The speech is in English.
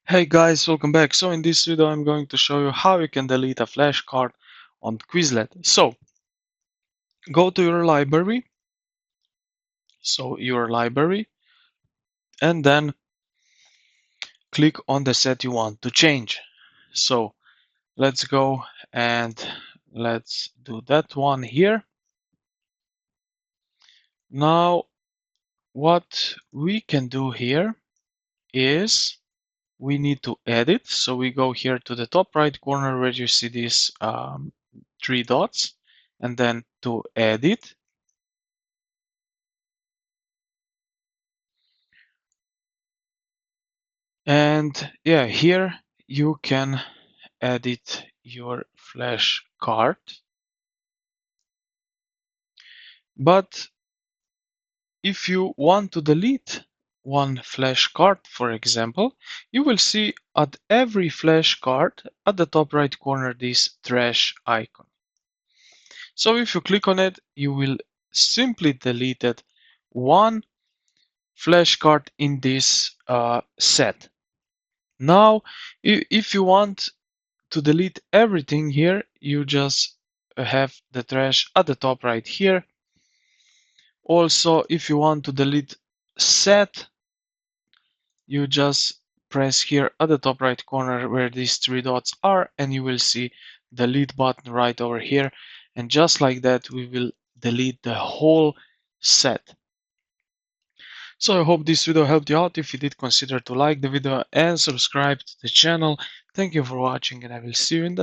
Hey guys, welcome back. So in this video I'm going to show you how you can delete a flashcard on Quizlet. So go to your library, and then click on the set you want to change. So let's go and let's do that one here. Now what we can do here is we need to edit. So we go here to the top right corner where you see these three dots, and then to edit. And yeah, here you can edit your flashcard. But if you want to delete one flashcard, for example, you will see at every flashcard at the top right corner this trash icon. So if you click on it, you will simply delete it one flashcard in this set. Now, if you want to delete everything here, you just have the trash at the top right here. Also, if you want to delete set, you just press here at the top right corner where these three dots are, and you will see the delete button right over here. And just like that, we will delete the whole set. So I hope this video helped you out. If you did, consider to like the video and subscribe to the channel. Thank you for watching, and I will see you in the